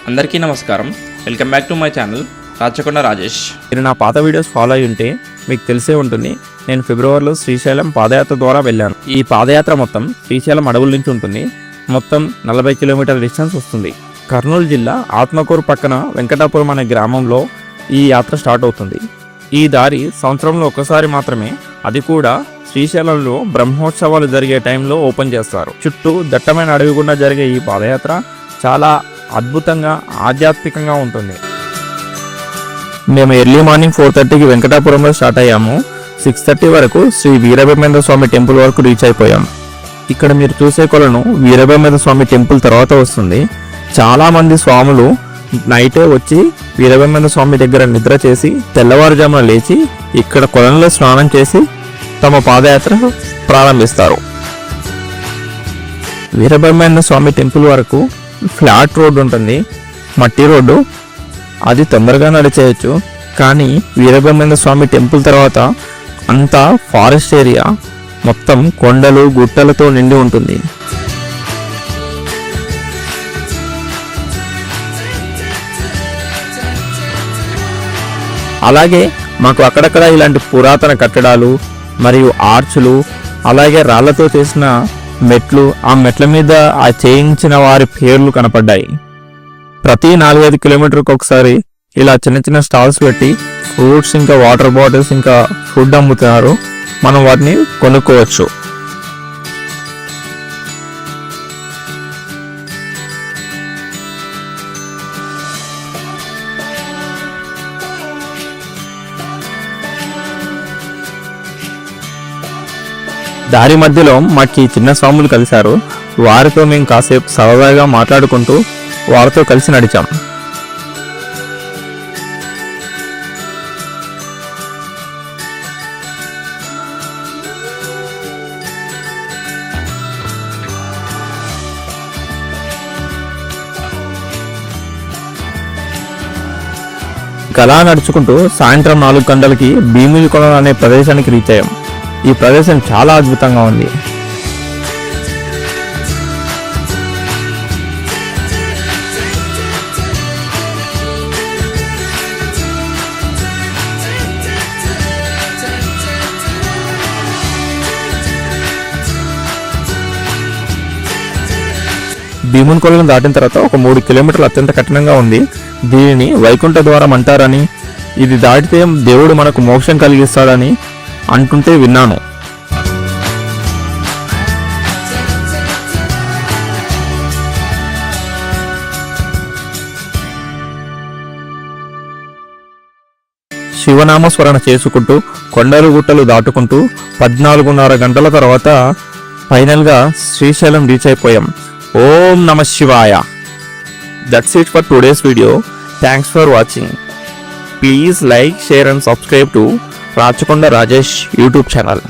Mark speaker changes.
Speaker 1: అందరికీ నమస్కారం. Welcome back to my channel Rachakonda Rajesh.
Speaker 2: మీరు నా పాత వీడియోస్ ఫాలో అయి ఉంటే మీకు తెలిసే ఉంటుంది, నేను ఫిబ్రవరిలో శ్రీశైలం పాదయాత్ర ద్వారా వెళ్ళాను. ఈ పాదయాత్ర మొత్తం శ్రీశైలం అడవుల నుంచి ఉంటుంది. మొత్తం 40 కిలోమీటర్ల డిస్టెన్స్ వస్తుంది. కర్నూలు జిల్లా ఆత్మకూరు పక్కన వెంకటాపురం అనే గ్రామంలో ఈ యాత్ర స్టార్ట్ అవుతుంది. ఈ దారి సంవత్సరంలో ఒక్కసారి మాత్రమే, అది కూడా శ్రీశైలంలో బ్రహ్మోత్సవాలు జరిగే టైంలో ఓపెన్ చేస్తారు. చుట్టూ దట్టమైన అడవి గుండా జరిగే ఈ పాదయాత్ర చాలా అద్భుతంగా ఆధ్యాత్మికంగా ఉంటుంది. మేము ఎర్లీ మార్నింగ్ 4:30కి వెంకటాపురంలో స్టార్ట్ అయ్యాము. 6:30 వరకు శ్రీ వీరబ్రహ్మేంద్ర స్వామి టెంపుల్ వరకు రీచ్ అయిపోయాం. ఇక్కడ మీరు చూసే కొలను వీరబ్రహ్మేంద్ర స్వామి టెంపుల్ తర్వాత వస్తుంది. చాలా మంది స్వాములు నైటే వచ్చి వీరబ్రహ్మేంద్ర స్వామి దగ్గర నిద్ర చేసి తెల్లవారుజామున లేచి ఇక్కడ కొలంలో స్నానం చేసి తమ పాదయాత్ర ప్రారంభిస్తారు. వీరబ్రహ్మేంద్ర స్వామి టెంపుల్ వరకు ఫ్లాట్ రోడ్డు ఉంటుంది, మట్టి రోడ్డు. అది తొందరగా నడిచేయచ్చు. కానీ వీరబ్రహ్మేంద్ర స్వామి టెంపుల్ తర్వాత అంతా ఫారెస్ట్ ఏరియా, మొత్తం కొండలు గుట్టలతో నిండి ఉంటుంది. అలాగే మాకు అక్కడక్కడ ఇలాంటి పురాతన కట్టడాలు మరియు ఆర్చులు, అలాగే రాళ్లతో చేసిన మెట్లు, ఆ మెట్ల మీద ఆ చేయించిన వారి పేర్లు కనపడ్డాయి. ప్రతి 4-5 కిలోమీటర్కి ఒకసారి ఇలా చిన్న చిన్న స్టాల్స్ పెట్టి ఫ్రూట్స్ ఇంకా వాటర్ బాటిల్స్ ఇంకా ఫుడ్ అమ్ముతున్నారు. మనం వాటిని కొనుక్కోవచ్చు. దారి మధ్యలో మాకు చిన్న స్వాములు కలిశారు. వారితో మేము కాసేపు సరదాగా మాట్లాడుకుంటూ వారితో కలిసి నడిచాం. అలా నడుచుకుంటూ సాయంత్రం 4 గంటలకి భీమిలి కొలను అనే ప్రదేశానికి రీచ్ అయ్యాం. ఈ ప్రదేశం చాలా అద్భుతంగా ఉంది. భీముని కొలను దాటిన తర్వాత ఒక 3 కిలోమీటర్లు అత్యంత కఠినంగా ఉంది. దీనిని వైకుంఠ ద్వారం అంటారని, ఇది దాటితే దేవుడు మనకు మోక్షం కలిగిస్తాడని అంటుంటే విన్నాను. శివనామస్మరణ చేసుకుంటూ కొండలు గుట్టలు దాటుకుంటూ 14.5 గంటల తర్వాత ఫైనల్గా శ్రీశైలం రీచ్ అయిపోయాం. ఓం నమ శివాయ. That's it for today's video. Thanks for watching. Please like, share and subscribe to Rachakonda Rajesh YouTube channel.